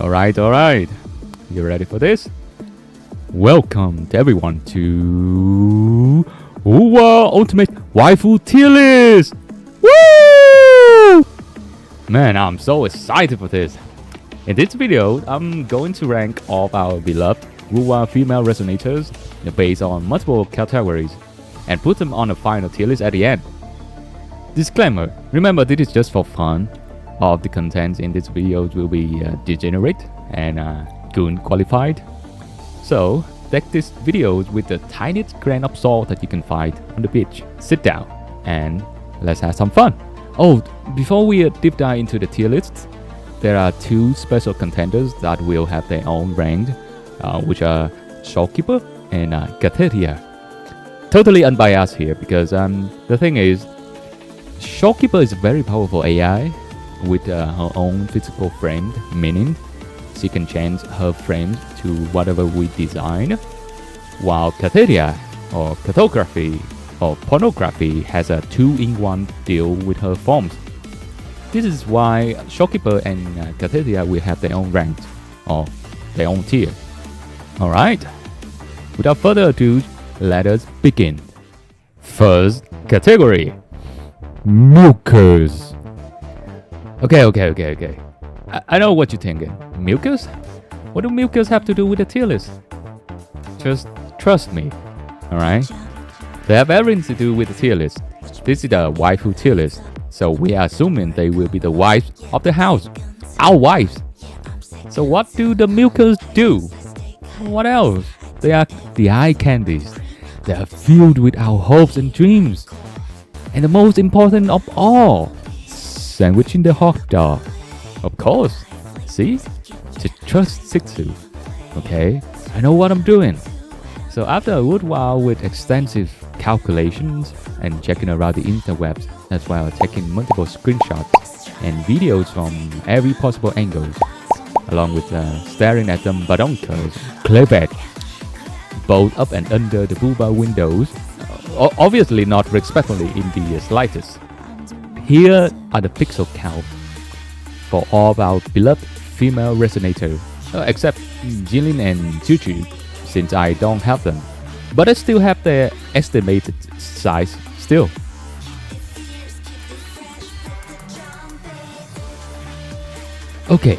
Alright. You ready for this? Welcome to everyone to Ultimate Waifu Tier List! Woo! Man, I'm so excited for this. In this video, I'm going to rank all of our beloved Wuwa female resonators based on multiple categories and put them on a final tier list at the end. Disclaimer, remember this is just for fun. All of the contents in this video will be degenerate and goon qualified. So, take this video with the tiniest grain of salt that you can find on the beach. Sit down and let's have some fun. Oh, before we deep dive into the tier list, there are two special contenders that will have their own rank, which are Shopkeeper and Gateria. Totally unbiased here because the thing is, Shopkeeper is a very powerful AI with her own physical frame, meaning she can change her frame to whatever we design, while Gateria or cartography or pornography has a 2-in-1 deal with her forms. This is why Shopkeeper and Gateria will have their own rank or their own tier. Alright, without further ado, let us begin. First category, Milkers. Okay. I know what you're thinking. Milkers? What do milkers have to do with the tier list? Just trust me, alright? They have everything to do with the tier list. This is the waifu tier list, so we are assuming they will be the wives of the house. Our wives! So what do the milkers do? What else? They are the eye candies. They are filled with our hopes and dreams. And the most important of all, sandwiching the hot dog. Of course. See? Just trust Sitsu. Okay? I know what I'm doing. So after a good while with extensive calculations and checking around the interwebs, as well as taking multiple screenshots and videos from every possible angle, along with staring at them badonkers, cleavage, both up and under the booba windows, obviously not respectfully in the slightest. Here are the pixel count for all of our beloved female resonators, except Jilin and Chuchu, since I don't have them. But I still have their estimated size still. Okay,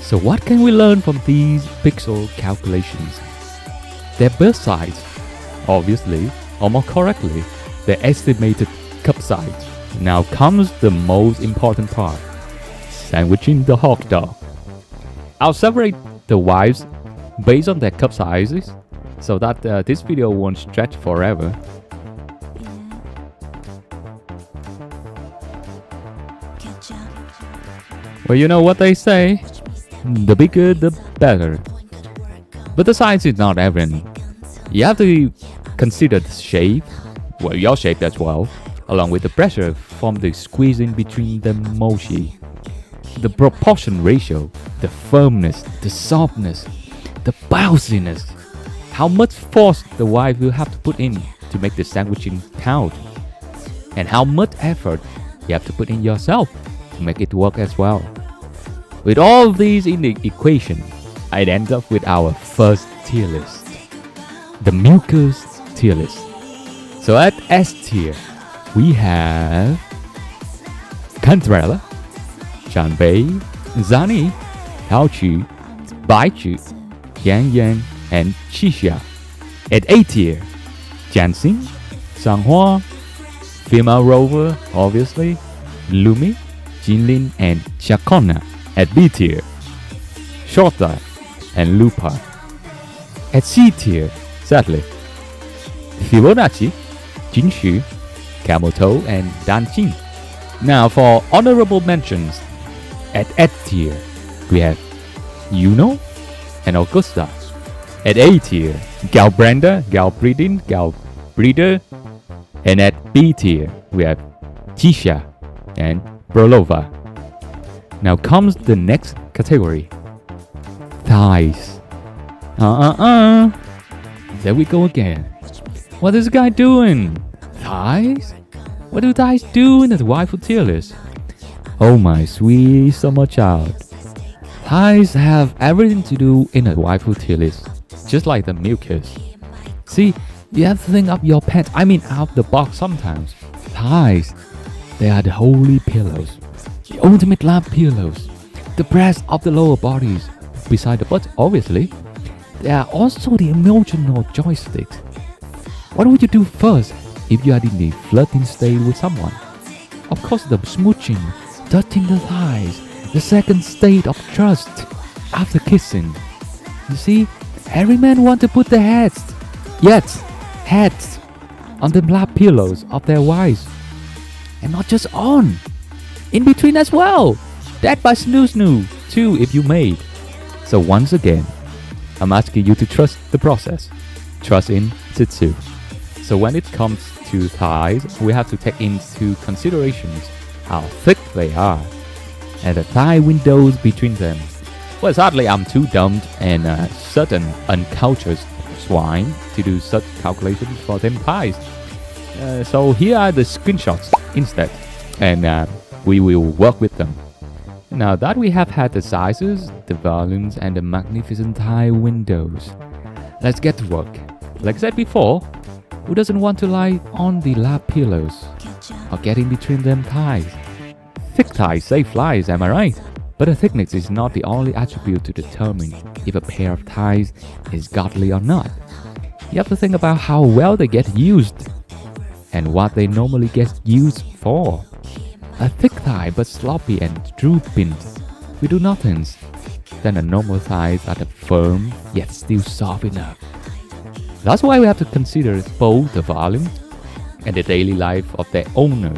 so what can we learn from these pixel calculations? Their birth size, obviously, or more correctly, their estimated cup size. Now comes the most important part, sandwiching the hot dog. I'll separate the wives based on their cup sizes so that this video won't stretch forever. Well, you know what they say, the bigger the better. But the size is not everything. You have to consider the shape, well, your shape as well, along with the pressure from the squeezing between the mochi, the proportion ratio, the firmness, the softness, the bounciness, how much force the wife will have to put in to make the sandwiching count, and how much effort you have to put in yourself to make it work as well. With all these in the equation, I'd end up with our first tier list, the Milkers tier list. So at S tier, we have Cantarella, Janbei, Zani, Taochu, Baichu, Yan Yan, and Chisha. At A tier, Janxing, Sanghua, Female Rover, obviously, Lumi, Jinlin, and Chakona. At B tier, Shorta and Lupa. At C tier, sadly, Fibonacci, Jinshu, Camel Toe, and Danjin. Now for honorable mentions, at F tier, we have Yuno and Augusta. At A tier, Gal Brenda, Gal Breeding, Gal Breeder. And at B tier, we have Tisha and Brolova. Now comes the next category, thighs. There we go again. What is this guy doing? Thighs? What do thighs do in the waifu tier list? Oh my sweet summer child. Thighs have everything to do in a waifu tier list, just like the mucus. See, you have to think of your pants, out of the box sometimes. Thighs, they are the holy pillows, the ultimate lap pillows, the breast of the lower bodies, beside the butt obviously. They are also the emotional joysticks. What would you do first if you are in the flirting state with someone? Of course, the smooching, touching the thighs, the second state of trust after kissing. You see, every man wants to put their heads on the lap pillows of their wives. And not just on, in between as well. That by snoo too if you may. So once again, I'm asking you to trust the process. Trust in Zitsu. So when it comes to thighs, we have to take into considerations how thick they are and the thigh windows between them. Well, sadly, I'm too dumb and certain uncultured swine to do such calculations for them thighs. So here are the screenshots instead, and we will work with them. Now that we have had the sizes, the volumes, and the magnificent thigh windows, let's get to work. Like I said before, who doesn't want to lie on the lap pillows or get in between them thighs? Thick thighs save flies, am I right? But the thickness is not the only attribute to determine if a pair of thighs is godly or not. You have to think about how well they get used and what they normally get used for. A thick thigh but sloppy and drooping will do nothing. Then a normal thighs are the firm yet still soft enough. That's why we have to consider both the volume and the daily life of their owner,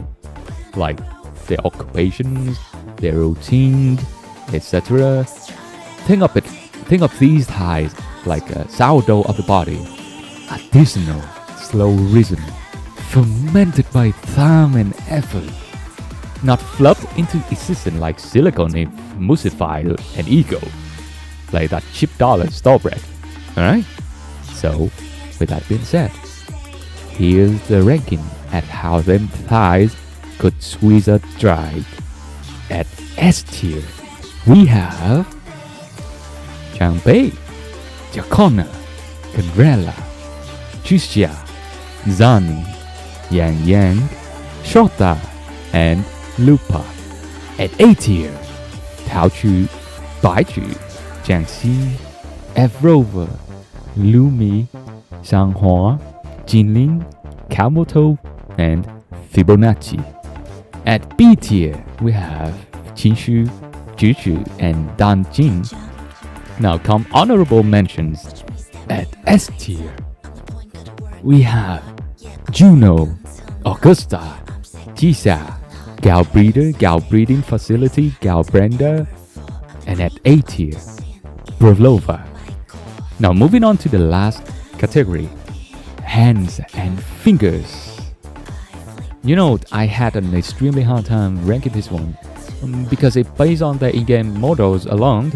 like their occupations, their routine, etc. Think of these thighs like a sourdough of the body, artisanal, slow risen, fermented by time and effort, not flubbed into existence like silicone emulsified and ego, like that cheap dollar store bread. Alright? So, with that being said, here's the ranking at how them thighs could squeeze us dry. At S tier, we have Changbei, Jakona, Kandrella, Chusha, Zani, Yang Yang, Shota, and Lupa. At A tier, Taochu, Baichu, Jiangxi, F-Rover, Lumi, Shanghua, Jinling, Kamoto, and Fibonacci. At B tier, we have Qinshu, Juju, and Danjin. Now come honorable mentions. At S tier, we have Juno, Augusta, Jisa, Gal Breeder, Gal Breeding Facility, Gal Brenda, and at A tier, Bravlova. Now moving on to the last category, hands and fingers. You know, I had an extremely hard time ranking this one because it based on the in-game models alone.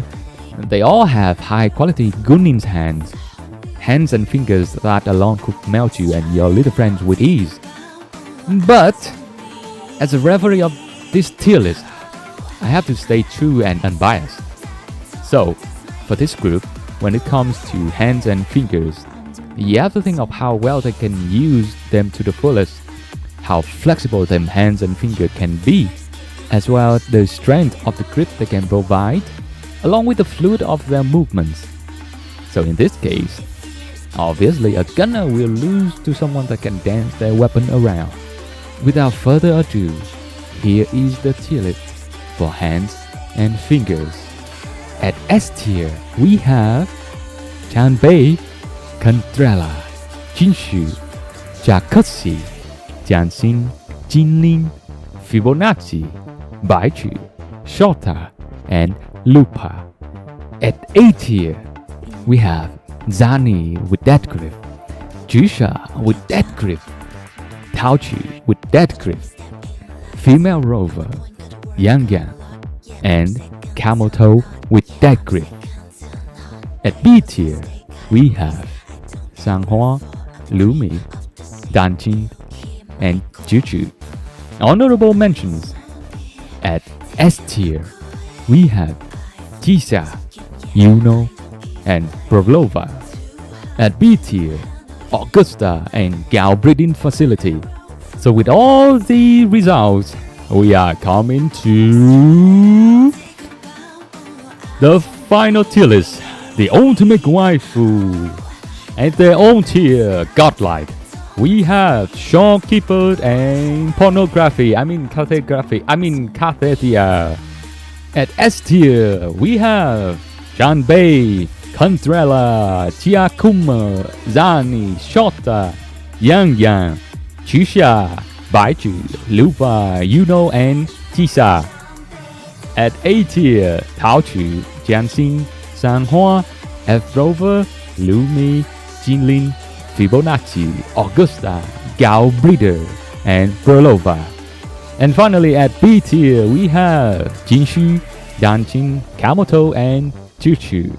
They all have high quality Gunin's hands and fingers that alone could melt you and your little friends with ease. But as a referee of this tier list, I have to stay true and unbiased. So for this group, when it comes to hands and fingers, you have to think of how well they can use them to the fullest, how flexible them hands and fingers can be, as well as the strength of the grip they can provide, along with the fluid of their movements. So in this case, obviously a gunner will lose to someone that can dance their weapon around. Without further ado, here is the tier list for hands and fingers. At S tier, we have Chanbei, Kandrella, Jinshu, Jakutsi, Jianxin, Jinling, Fibonacci, Baichu, Shota, and Lupa. At A tier, we have Zani with that grip, Jusha with that grip, Taochu with that grip, Female Rover, Yang Yang, and Kamoto with that grip. At B tier, we have Sanghua, Lumi, Danjin, and Juju. Honorable mentions. At S tier, we have Tisa, Yuno, and Prolova. At B tier, Augusta and Gal Breeding Facility. So with all the results, we are coming to the final tier list, the ultimate waifu. At their own tier, Godlike, we have Shopkeeper and Pornography. Cathetia. At S tier, we have Janbei, Contrella, Chiakuma, Zani, Shota, Yang Yang, Chusha, Baichu, Lupa, Yuno, and Tisa. At A tier, Taochu, Jianxin, Sanhua, F Rover, Lumi, Jinlin, Fibonacci, Augusta, Gao Breeder, and Prolova. And finally at B tier we have Jinshu, Danjin, Kamoto, and Chuchu.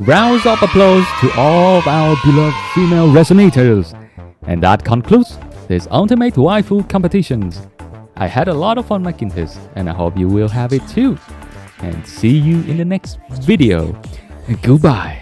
Rounds of applause to all of our beloved female resonators. And that concludes this Ultimate Waifu competitions. I had a lot of fun making this, and I hope you will have it too. And see you in the next video. Goodbye.